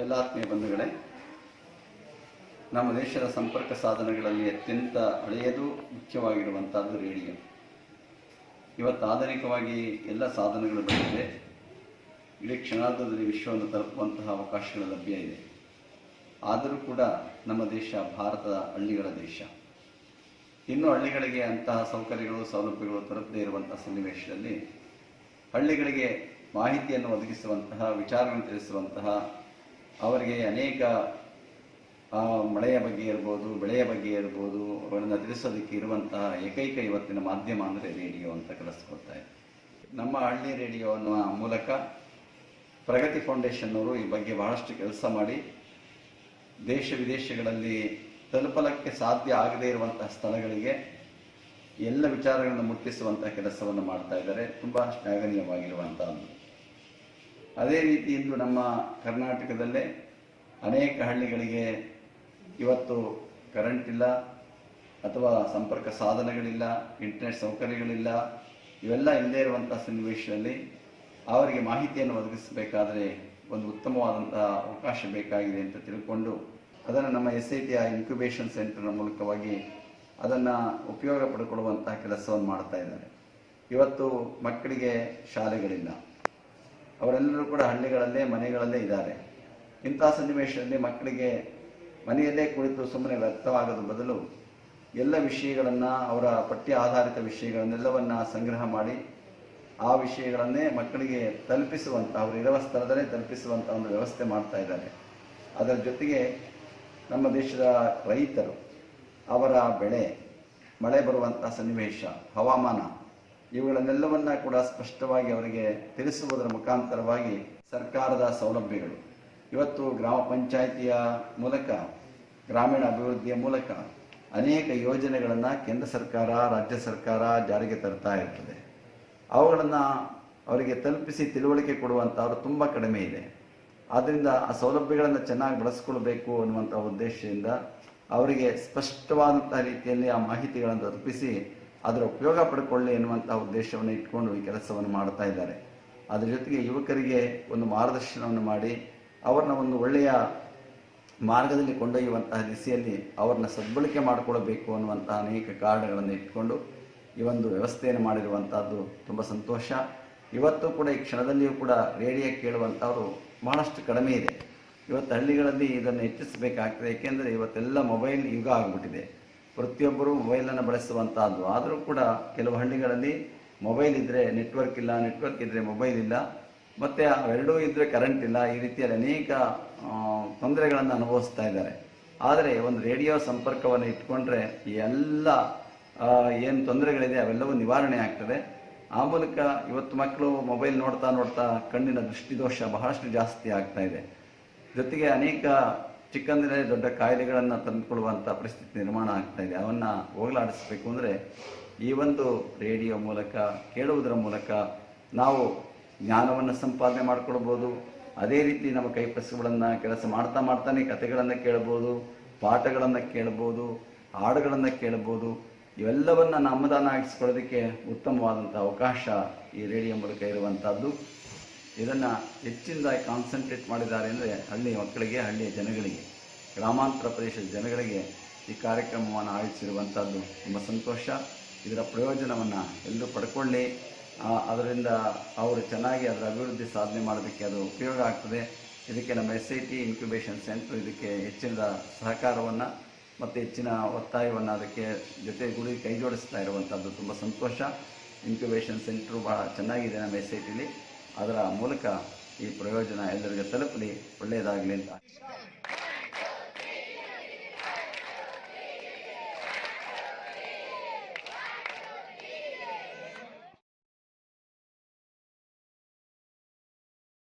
ಎಲ್ಲ ಆತ್ಮೀಯ ಬಂಧುಗಳೇ, ನಮ್ಮ ದೇಶದ ಸಂಪರ್ಕ ಸಾಧನಗಳಲ್ಲಿ ಅತ್ಯಂತ ಹಳೆಯದು ಮುಖ್ಯವಾಗಿರುವಂಥದ್ದು ರೇಡಿಯೋ. ಇವತ್ತು ಆಧುನಿಕವಾಗಿ ಎಲ್ಲ ಸಾಧನಗಳು ಬೆಳೆದಿದೆ. ಇಡೀ ಕ್ಷಣಾರ್ಧದಲ್ಲಿ ವಿಶ್ವವನ್ನು ತಲುಪುವಂತಹ ಅವಕಾಶಗಳು ಲಭ್ಯ ಇದೆ. ಆದರೂ ಕೂಡ ನಮ್ಮ ದೇಶ ಭಾರತದ ಹಳ್ಳಿಗಳ ದೇಶ. ಇನ್ನೂ ಹಳ್ಳಿಗಳಿಗೆ ಅಂತಹ ಸೌಕರ್ಯಗಳು ಸೌಲಭ್ಯಗಳು ತಲುಪದೇ ಇರುವಂತಹ ಸನ್ನಿವೇಶದಲ್ಲಿ ಹಳ್ಳಿಗಳಿಗೆ ಮಾಹಿತಿಯನ್ನು ಒದಗಿಸುವಂತಹ, ವಿಚಾರಗಳನ್ನು ತಿಳಿಸುವಂತಹ, ಅವರಿಗೆ ಅನೇಕ ಮಳೆಯ ಬಗ್ಗೆ ಇರ್ಬೋದು, ಬೆಳೆಯ ಬಗ್ಗೆ ಇರ್ಬೋದು, ಅವರನ್ನು ತಿಳಿಸೋದಕ್ಕೆ ಇರುವಂತಹ ಏಕೈಕ ಇವತ್ತಿನ ಮಾಧ್ಯಮ ಅಂದರೆ ರೇಡಿಯೋ ಅಂತ ಕೆಲಸಕೊಳ್ತಾ ಇದೆ. ನಮ್ಮ ಹಳ್ಳಿ ರೇಡಿಯೋ ಅನ್ನುವ ಮೂಲಕ ಪ್ರಗತಿ ಫೌಂಡೇಶನ್ ಅವರು ಈ ಬಗ್ಗೆ ಬಹಳಷ್ಟು ಕೆಲಸ ಮಾಡಿ ದೇಶ ವಿದೇಶಗಳಲ್ಲಿ ತಲುಪಲಕ್ಕೆ ಸಾಧ್ಯ ಆಗದೇ ಇರುವಂತಹ ಸ್ಥಳಗಳಿಗೆ ಎಲ್ಲ ವಿಚಾರಗಳನ್ನು ಮುಟ್ಟಿಸುವಂತಹ ಕೆಲಸವನ್ನು ಮಾಡ್ತಾ ಇದ್ದಾರೆ. ತುಂಬ ಶ್ಲಾಘನೀಯವಾಗಿರುವಂತಹದ್ದು. ಅದೇ ರೀತಿ ಇಂದು ನಮ್ಮ ಕರ್ನಾಟಕದಲ್ಲೇ ಅನೇಕ ಹಳ್ಳಿಗಳಿಗೆ ಇವತ್ತು ಕರೆಂಟ್ ಇಲ್ಲ, ಅಥವಾ ಸಂಪರ್ಕ ಸಾಧನಗಳಿಲ್ಲ, ಇಂಟರ್ನೆಟ್ ಸೌಕರ್ಯಗಳಿಲ್ಲ. ಇವೆಲ್ಲ ಇಲ್ಲದೇ ಇರುವಂತಹ ಸನ್ನಿವೇಶದಲ್ಲಿ ಅವರಿಗೆ ಮಾಹಿತಿಯನ್ನು ಒದಗಿಸಬೇಕಾದರೆ ಒಂದು ಉತ್ತಮವಾದಂತಹ ಅವಕಾಶ ಬೇಕಾಗಿದೆ ಅಂತ ತಿಳ್ಕೊಂಡು ಅದನ್ನು ನಮ್ಮ SIT ಇನ್ಕ್ಯುಬೇಷನ್ ಸೆಂಟರ್ನ ಮೂಲಕವಾಗಿ ಅದನ್ನು ಉಪಯೋಗ ಪಡ್ಕೊಳ್ಳುವಂತಹ ಕೆಲಸವನ್ನು ಮಾಡ್ತಾ ಇದ್ದಾರೆ. ಇವತ್ತು ಮಕ್ಕಳಿಗೆ ಶಾಲೆಗಳಿಲ್ಲ, ಅವರೆಲ್ಲರೂ ಕೂಡ ಹಳ್ಳಿಗಳಲ್ಲೇ ಮನೆಗಳಲ್ಲೇ ಇದ್ದಾರೆ. ಇಂತಹ ಸನ್ನಿವೇಶದಲ್ಲಿ ಮಕ್ಕಳಿಗೆ ಮನೆಯಲ್ಲೇ ಕುಳಿತು ಸುಮ್ಮನೆ ವ್ಯರ್ಥವಾಗದ ಬದಲು ಎಲ್ಲ ವಿಷಯಗಳನ್ನು, ಅವರ ಪಠ್ಯ ಆಧಾರಿತ ವಿಷಯಗಳನ್ನೆಲ್ಲವನ್ನು ಸಂಗ್ರಹ ಮಾಡಿ ಆ ವಿಷಯಗಳನ್ನೇ ಮಕ್ಕಳಿಗೆ ತಲುಪಿಸುವಂಥ, ಅವರು ಇರುವ ಸ್ಥಳದಲ್ಲೇ ತಲುಪಿಸುವಂಥ ಒಂದು ವ್ಯವಸ್ಥೆ ಮಾಡ್ತಾ ಇದ್ದಾರೆ. ಅದರ ಜೊತೆಗೆ ನಮ್ಮ ದೇಶದ ರೈತರು ಅವರ ಬೆಳೆ, ಮಳೆ ಬರುವಂಥ ಸನ್ನಿವೇಶ, ಹವಾಮಾನ, ಇವುಗಳನ್ನೆಲ್ಲವನ್ನ ಕೂಡ ಸ್ಪಷ್ಟವಾಗಿ ಅವರಿಗೆ ತಿಳಿಸುವುದರ ಮುಖಾಂತರವಾಗಿ ಸರ್ಕಾರದ ಸೌಲಭ್ಯಗಳು ಇವತ್ತು ಗ್ರಾಮ ಪಂಚಾಯಿತಿಯ ಮೂಲಕ, ಗ್ರಾಮೀಣ ಅಭಿವೃದ್ಧಿಯ ಮೂಲಕ ಅನೇಕ ಯೋಜನೆಗಳನ್ನು ಕೇಂದ್ರ ಸರ್ಕಾರ, ರಾಜ್ಯ ಸರ್ಕಾರ ಜಾರಿಗೆ ತರ್ತಾ ಇರ್ತದೆ. ಅವುಗಳನ್ನು ಅವರಿಗೆ ತಲುಪಿಸಿ ತಿಳುವಳಿಕೆ ಕೊಡುವಂಥವ್ರು ತುಂಬ ಕಡಿಮೆ ಇದೆ. ಆದ್ದರಿಂದ ಆ ಸೌಲಭ್ಯಗಳನ್ನು ಚೆನ್ನಾಗಿ ಬಳಸ್ಕೊಳ್ಬೇಕು ಅನ್ನುವಂಥ ಉದ್ದೇಶದಿಂದ ಅವರಿಗೆ ಸ್ಪಷ್ಟವಾದಂತಹ ರೀತಿಯಲ್ಲಿ ಆ ಮಾಹಿತಿಗಳನ್ನು ತಲುಪಿಸಿ ಅದರ ಉಪಯೋಗ ಪಡ್ಕೊಳ್ಳಿ ಎನ್ನುವಂತಹ ಉದ್ದೇಶವನ್ನು ಇಟ್ಕೊಂಡು ಈ ಕೆಲಸವನ್ನು ಮಾಡ್ತಾ ಇದ್ದಾರೆ. ಅದರ ಜೊತೆಗೆ ಯುವಕರಿಗೆ ಒಂದು ಮಾರ್ಗದರ್ಶನವನ್ನು ಮಾಡಿ ಅವರನ್ನ ಒಂದು ಒಳ್ಳೆಯ ಮಾರ್ಗದಲ್ಲಿ ಕೊಂಡೊಯ್ಯುವಂತಹ ದಿಸೆಯಲ್ಲಿ ಅವರನ್ನ ಸದ್ಬಳಕೆ ಮಾಡಿಕೊಳ್ಳಬೇಕು ಅನ್ನುವಂತಹ ಅನೇಕ ಕಾರಣಗಳನ್ನು ಇಟ್ಕೊಂಡು ಈ ಒಂದು ವ್ಯವಸ್ಥೆಯನ್ನು ಮಾಡಿರುವಂಥದ್ದು ತುಂಬ ಸಂತೋಷ. ಇವತ್ತು ಕೂಡ ಈ ಕ್ಷಣದಲ್ಲಿಯೂ ಕೂಡ ರೇಡಿಯೋ ಕೇಳುವಂಥವರು ಬಹಳಷ್ಟು ಕಡಿಮೆ ಇದೆ. ಇವತ್ತು ಹಳ್ಳಿಗಳಲ್ಲಿ ಇದನ್ನು ಹೆಚ್ಚಿಸಬೇಕಾಗ್ತದೆ. ಏಕೆಂದರೆ ಇವತ್ತೆಲ್ಲ ಮೊಬೈಲ್ ಯುಗ ಆಗಿಬಿಟ್ಟಿದೆ. ಪ್ರತಿಯೊಬ್ಬರು ಮೊಬೈಲನ್ನು ಬಳಸುವಂಥದ್ದು. ಆದರೂ ಕೂಡ ಕೆಲವು ಹಳ್ಳಿಗಳಲ್ಲಿ ಮೊಬೈಲ್ ಇದ್ದರೆ ನೆಟ್ವರ್ಕ್ ಇಲ್ಲ, ನೆಟ್ವರ್ಕ್ ಇದ್ದರೆ ಮೊಬೈಲ್ ಇಲ್ಲ, ಮತ್ತು ಅವೆರಡೂ ಇದ್ದರೆ ಕರೆಂಟ್ ಇಲ್ಲ. ಈ ರೀತಿಯಲ್ಲಿ ಅನೇಕ ತೊಂದರೆಗಳನ್ನು ಅನುಭವಿಸ್ತಾ ಇದ್ದಾರೆ. ಆದರೆ ಒಂದು ರೇಡಿಯೋ ಸಂಪರ್ಕವನ್ನು ಇಟ್ಕೊಂಡ್ರೆ ಎಲ್ಲ ಏನು ತೊಂದರೆಗಳಿದೆ ಅವೆಲ್ಲವೂ ನಿವಾರಣೆ ಆಗ್ತದೆ. ಆ ಮೂಲಕ ಇವತ್ತು ಮಕ್ಕಳು ಮೊಬೈಲ್ ನೋಡ್ತಾ ನೋಡ್ತಾ ಕಣ್ಣಿನ ದೃಷ್ಟಿದೋಷ ಬಹಳಷ್ಟು ಜಾಸ್ತಿ ಆಗ್ತಾ ಇದೆ. ಜೊತೆಗೆ ಅನೇಕ ಚಿಕ್ಕಂದಿನ ದೊಡ್ಡ ಕಾಯಿಲೆಗಳನ್ನು ತಂದುಕೊಳ್ಳುವಂಥ ಪರಿಸ್ಥಿತಿ ನಿರ್ಮಾಣ ಆಗ್ತಾ ಇದೆ. ಅವನ್ನು ಹೋಗಲಾಡಿಸಬೇಕು ಅಂದರೆ ಈ ಒಂದು ರೇಡಿಯೋ ಮೂಲಕ ಕೇಳುವುದರ ಮೂಲಕ ನಾವು ಜ್ಞಾನವನ್ನು ಸಂಪಾದನೆ ಮಾಡ್ಕೊಳ್ಬೋದು. ಅದೇ ರೀತಿ ನಮ್ಮ ಕೈಪಸುಗಳನ್ನು ಕೆಲಸ ಮಾಡ್ತಾನೆ ಕಥೆಗಳನ್ನು ಕೇಳ್ಬೋದು, ಪಾಠಗಳನ್ನು ಕೇಳ್ಬೋದು, ಹಾಡುಗಳನ್ನು ಕೇಳ್ಬೋದು. ಇವೆಲ್ಲವನ್ನು ನಮ್ಮದನ್ನಾಗಿಸ್ಕೊಳ್ಳೋದಕ್ಕೆ ಉತ್ತಮವಾದಂಥ ಅವಕಾಶ ಈ ರೇಡಿಯೋ ಮೂಲಕ ಇರುವಂಥದ್ದು. ಇದನ್ನು ಹೆಚ್ಚಿನದಾಗಿ ಕಾನ್ಸಂಟ್ರೇಟ್ ಮಾಡಿದ್ದಾರೆ ಅಂದರೆ ಹಳ್ಳಿ ಮಕ್ಕಳಿಗೆ, ಹಳ್ಳಿಯ ಜನಗಳಿಗೆ, ಗ್ರಾಮಾಂತರ ಪ್ರದೇಶದ ಜನಗಳಿಗೆ ಈ ಕಾರ್ಯಕ್ರಮವನ್ನು ಆಯೋಜಿಸಿರುವಂಥದ್ದು ತುಂಬ ಸಂತೋಷ. ಇದರ ಪ್ರಯೋಜನವನ್ನು ಎಲ್ಲರೂ ಪಡ್ಕೊಳ್ಳಿ. ಅದರಿಂದ ಅವರು ಚೆನ್ನಾಗಿ ಅದರ ಅಭಿವೃದ್ಧಿ ಸಾಧನೆ ಮಾಡೋದಕ್ಕೆ ಅದು ಉಪಯೋಗ ಆಗ್ತದೆ. ಇದಕ್ಕೆ ನಮ್ಮ SIT ಇನ್ಕ್ಯುಬೇಷನ್ ಸೆಂಟರ್ ಇದಕ್ಕೆ ಹೆಚ್ಚಿನ ಸಹಕಾರವನ್ನು ಮತ್ತು ಹೆಚ್ಚಿನ ಒತ್ತಾಯವನ್ನು ಅದಕ್ಕೆ ಜೊತೆಗೂಡಿ ಕೈ ಜೋಡಿಸ್ತಾ ಇರುವಂಥದ್ದು ತುಂಬ ಸಂತೋಷ. ಇನ್ಕ್ಯುಬೇಷನ್ ಸೆಂಟ್ರು ಭಾಳ ಚೆನ್ನಾಗಿದೆ ನಮ್ಮ SITಲಿ. ಅದರ ಮೂಲಕ ಈ ಪ್ರಯೋಜನ ಎಲ್ಲರಿಗೆ ತಲುಪಲಿ, ಒಳ್ಳೆಯದಾಗಲಿ ಅಂತ.